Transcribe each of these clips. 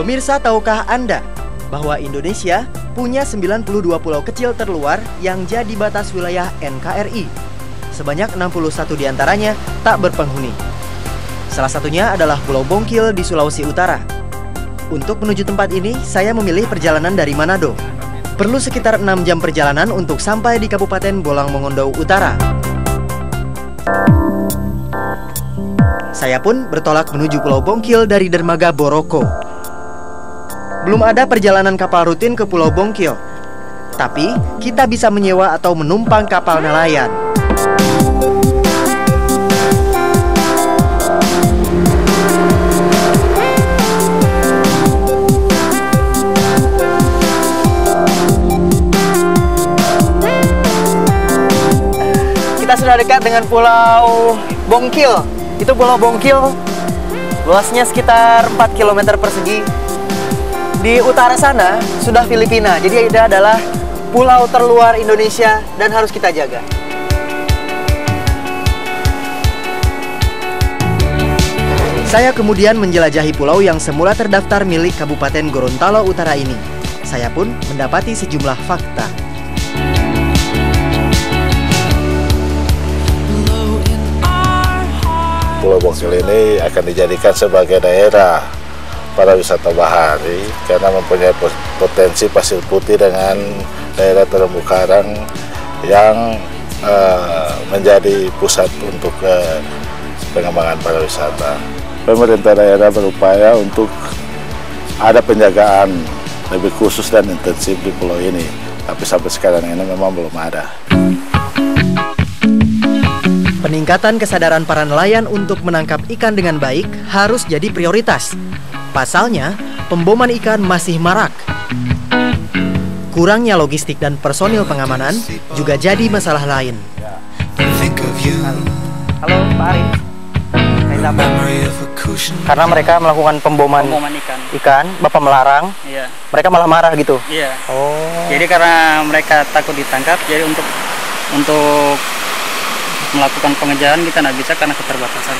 Pemirsa, tahukah Anda bahwa Indonesia punya 92 pulau kecil terluar yang jadi batas wilayah NKRI? Sebanyak 61 diantaranya tak berpenghuni. Salah satunya adalah Pulau Bongkil di Sulawesi Utara. Untuk menuju tempat ini, saya memilih perjalanan dari Manado. Perlu sekitar 6 jam perjalanan untuk sampai di Kabupaten Bolang Mongondo Utara. Saya pun bertolak menuju Pulau Bongkil dari dermaga Boroko. Belum ada perjalanan kapal rutin ke Pulau Bongkil, tapi kita bisa menyewa atau menumpang kapal nelayan. Kita sudah dekat dengan Pulau Bongkil. Itu Pulau Bongkil, luasnya sekitar 4 km persegi. Di utara sana sudah Filipina, jadi ini adalah pulau terluar Indonesia dan harus kita jaga. Saya kemudian menjelajahi pulau yang semula terdaftar milik Kabupaten Gorontalo Utara ini. Saya pun mendapati sejumlah fakta. Pulau Bongkil ini akan dijadikan sebagai daerah para wisata bahari karena mempunyai potensi pasir putih dengan daerah terumbu karang yang menjadi pusat untuk pengembangan pariwisata. Pemerintah daerah berupaya untuk ada penjagaan lebih khusus dan intensif di pulau ini, tapi sampai sekarang ini memang belum ada. Peningkatan kesadaran para nelayan untuk menangkap ikan dengan baik harus jadi prioritas. Pasalnya, pemboman ikan masih marak. Kurangnya logistik dan personil pengamanan juga jadi masalah lain. Halo, Pak Arif. Karena mereka melakukan pemboman ikan, Bapak melarang. Iya. Mereka malah marah gitu. Iya. Oh. Jadi karena mereka takut ditangkap, jadi untuk melakukan pengejaran kita nggak bisa karena keterbatasan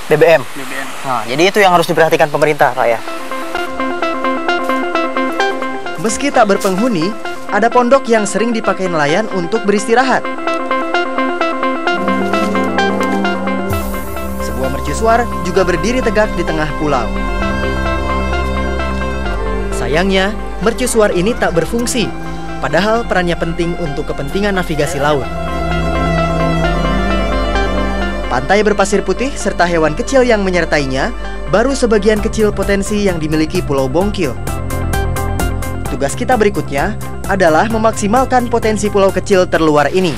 BBM. BBM. Nah, jadi itu yang harus diperhatikan pemerintah, Pak ya. Meski tak berpenghuni, ada pondok yang sering dipakai nelayan untuk beristirahat. Sebuah mercusuar juga berdiri tegak di tengah pulau. Sayangnya, mercusuar ini tak berfungsi, padahal perannya penting untuk kepentingan navigasi laut. Pantai berpasir putih serta hewan kecil yang menyertainya baru sebagian kecil potensi yang dimiliki Pulau Bongkil. Tugas kita berikutnya adalah memaksimalkan potensi pulau kecil terluar ini.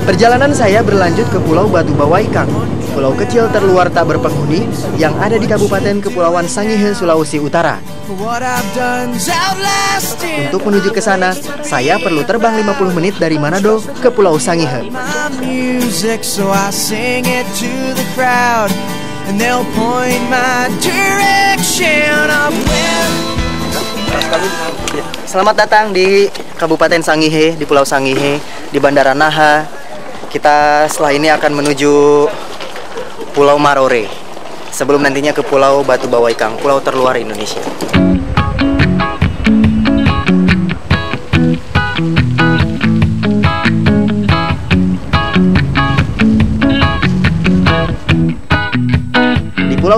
Perjalanan saya berlanjut ke Pulau Batu Bawaikang, pulau kecil terluar tak berpenghuni yang ada di Kabupaten Kepulauan Sangihe, Sulawesi Utara. Untuk menuju ke sana, saya perlu terbang 50 menit dari Manado ke Pulau Sangihe. Selamat datang di Kabupaten Sangihe, di Pulau Sangihe, di Bandara Naha. Kita setelah ini akan menuju Pulau Marore, sebelum nantinya ke Pulau Batu Bawaikang, pulau terluar Indonesia.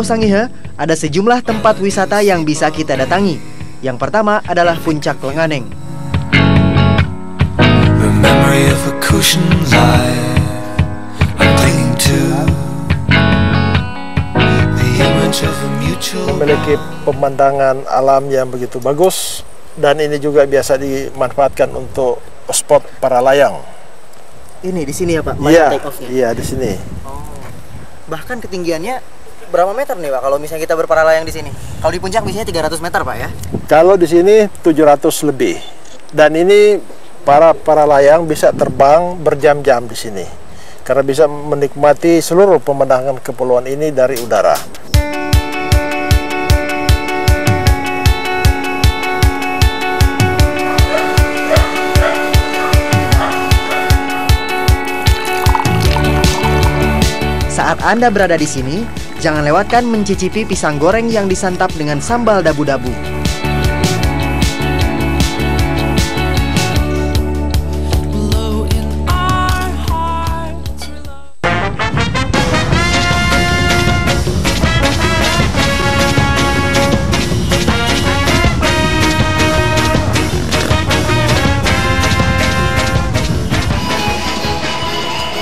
Pulau Sangihe ada sejumlah tempat wisata yang bisa kita datangi. Yang pertama adalah Puncak Lenganeng. Memiliki pemandangan alam yang begitu bagus, dan ini juga biasa dimanfaatkan untuk spot para layang. Ini di sini ya Pak? Iya di sini. Oh. Bahkan ketinggiannya berapa meter nih Pak kalau misalnya kita berparalayang di sini? Kalau di puncak biasanya 300 meter Pak ya? Kalau di sini 700 lebih. Dan ini para layang bisa terbang berjam-jam di sini karena bisa menikmati seluruh pemandangan kepulauan ini dari udara. Saat Anda berada di sini, jangan lewatkan mencicipi pisang goreng yang disantap dengan sambal dabu-dabu.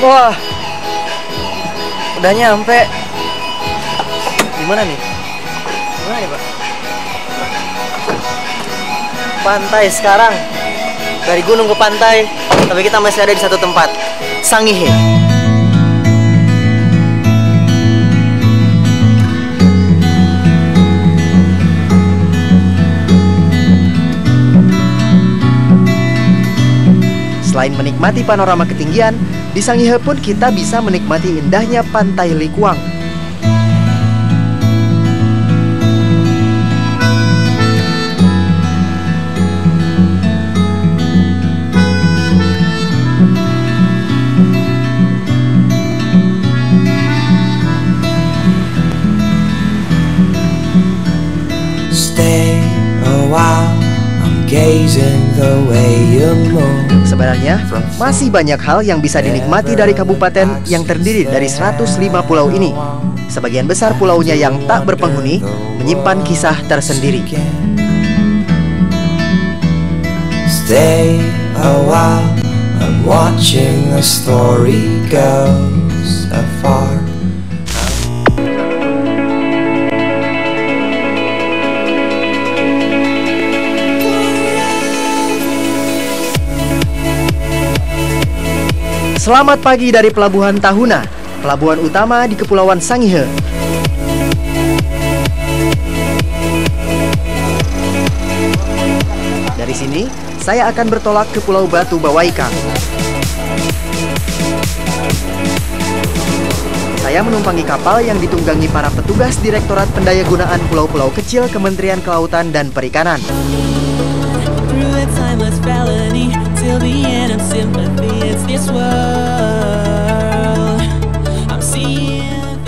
Wah, udah nyampe. Gimana nih? Gimana nih Pak? Pantai sekarang. Dari gunung ke pantai, tapi kita masih ada di satu tempat, Sangihe. Selain menikmati panorama ketinggian, di Sangihe pun kita bisa menikmati indahnya Pantai Likuang. Stay a while, I'm gazing the way you move. Sebenarnya, masih banyak hal yang bisa dinikmati dari kabupaten yang terdiri dari 105 pulau ini. Sebagian besar pulaunya yang tak berpenghuni menyimpan kisah tersendiri. Stay a while, I'm watching the story goes afar. Selamat pagi dari Pelabuhan Tahuna, pelabuhan utama di Kepulauan Sangihe. Dari sini, saya akan bertolak ke Pulau Batu Bawaikang. Saya menumpangi kapal yang ditunggangi para petugas Direktorat Pendayagunaan Pulau-Pulau Kecil Kementerian Kelautan dan Perikanan.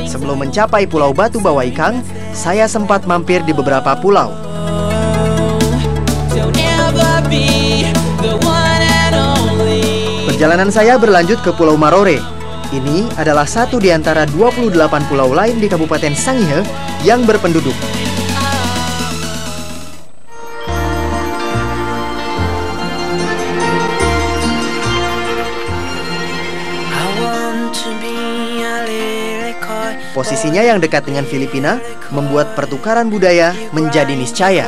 Sebelum mencapai Pulau Batu Bawaikang, saya sempat mampir di beberapa pulau. Perjalanan saya berlanjut ke Pulau Marore. Ini adalah satu di antara 28 pulau lain di Kabupaten Sangihe yang berpenduduk. Posisinya yang dekat dengan Filipina membuat pertukaran budaya menjadi niscaya.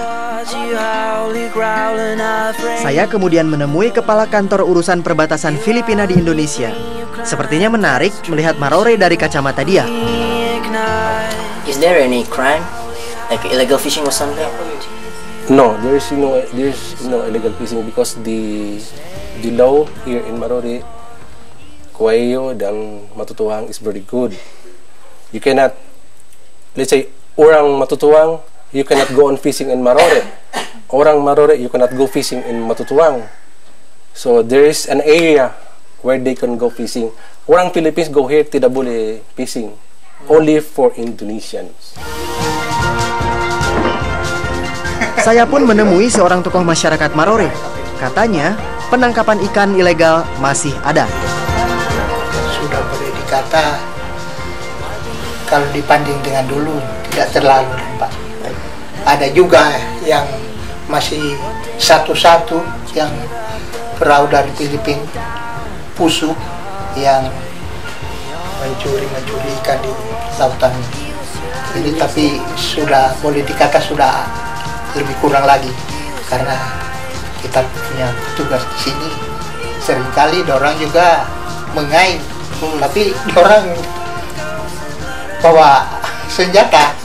Saya kemudian menemui kepala kantor urusan perbatasan Filipina di Indonesia. Sepertinya menarik melihat Marore dari kacamata dia. Is there any crime, like illegal fishing or something? No, there's no illegal fishing because the law here in Marore, Kuwayo dan Matutuwang is very good. You cannot, let's say, orang Matutuwang, you cannot go on fishing in Marore. Orang Marore, you cannot go fishing in Matutuwang. So there is an area where they can go fishing. Orang Philippines go here, tidak boleh fishing. Only for Indonesians. Saya pun menemui seorang tokoh masyarakat Marore. Katanya, penangkapan ikan ilegal masih ada. Sudah boleh dikata, kalau dibanding dengan dulu, tidak terlalu Pak. Ada juga yang masih satu-satu yang perahu dari Filipina, Pusu, yang mencuri ikan di lautan. Jadi tapi sudah boleh dikata sudah lebih kurang lagi karena kita punya tugas di sini. Seringkali dorang juga mengait, tapi dorang bawa senjata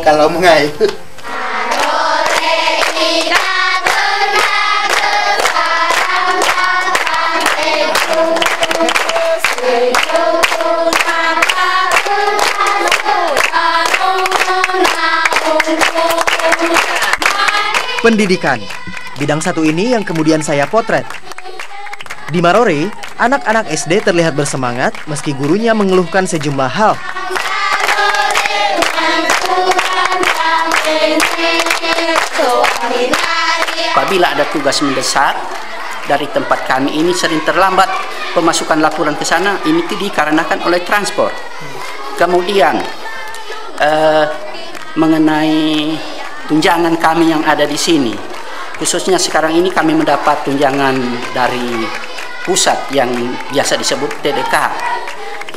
kalau mengait. Pendidikan, bidang satu ini yang kemudian saya potret. Di Marore, anak-anak SD terlihat bersemangat meski gurunya mengeluhkan sejumlah hal. Apabila ada tugas mendesak dari tempat kami ini sering terlambat pemasukan laporan ke sana, ini dikarenakan oleh transport. Kemudian mengenai tunjangan kami yang ada di sini, khususnya sekarang ini kami mendapat tunjangan dari pusat yang biasa disebut TDK.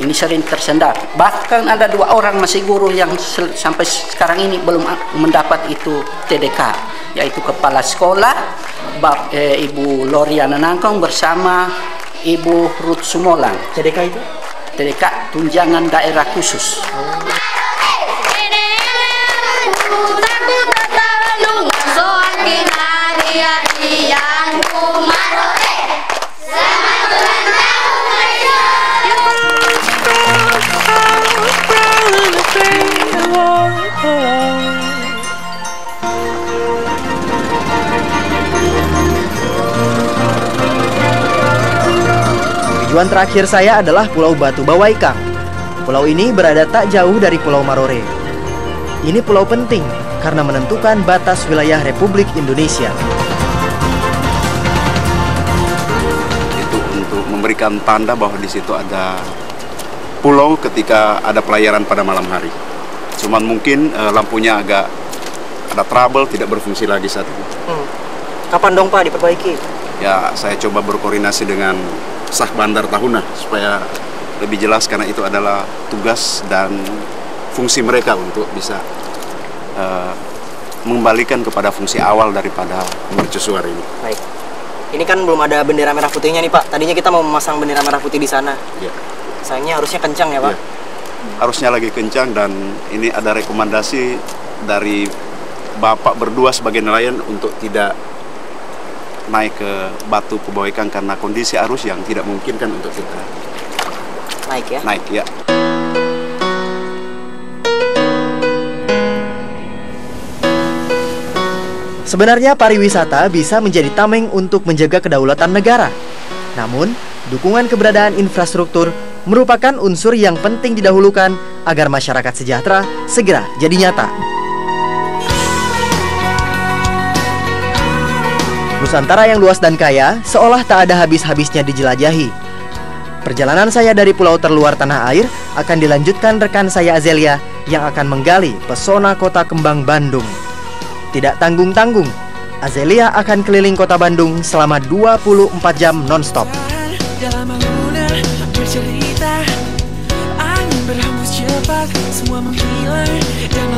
Ini sering tersendat. Bahkan ada 2 orang masih guru yang sampai sekarang ini belum mendapat itu TDK, yaitu kepala sekolah Ibu Loriana Nangkong bersama Ibu Ruth Sumolang. TDK itu? TDK tunjangan daerah khusus. Tujuan terakhir saya adalah Pulau Batu Bawaikang. Pulau ini berada tak jauh dari Pulau Marore. Ini pulau penting karena menentukan batas wilayah Republik Indonesia. Itu untuk memberikan tanda bahwa di situ ada pulau ketika ada pelayaran pada malam hari. Cuman mungkin lampunya agak ada trouble, tidak berfungsi lagi saat itu. Kapan dong Pak diperbaiki? Ya, saya coba berkoordinasi dengan Sah Bandar Tahuna supaya lebih jelas, karena itu adalah tugas dan fungsi mereka untuk bisa mengembalikan kepada fungsi awal daripada mercusuar ini. Baik. Ini kan belum ada bendera merah putihnya nih Pak. Tadinya kita mau memasang bendera merah putih di sana. Ya. Sayangnya harusnya kencang ya Pak. Ya. Harusnya lagi kencang, dan ini ada rekomendasi dari Bapak berdua sebagai nelayan untuk tidak naik ke Batu Bawaikang karena kondisi arus yang tidak memungkinkan untuk kita naik ya. Naik ya. Sebenarnya pariwisata bisa menjadi tameng untuk menjaga kedaulatan negara. Namun, dukungan keberadaan infrastruktur merupakan unsur yang penting didahulukan agar masyarakat sejahtera segera jadi nyata. Nusantara yang luas dan kaya seolah tak ada habis-habisnya dijelajahi. Perjalanan saya dari pulau terluar tanah air akan dilanjutkan rekan saya Azelia yang akan menggali pesona kota kembang Bandung. Tidak tanggung-tanggung, Azelia akan keliling kota Bandung selama 24 jam non-stop. Dalam bangunan bercerita, angin berhembus cepat, semua menghilang dan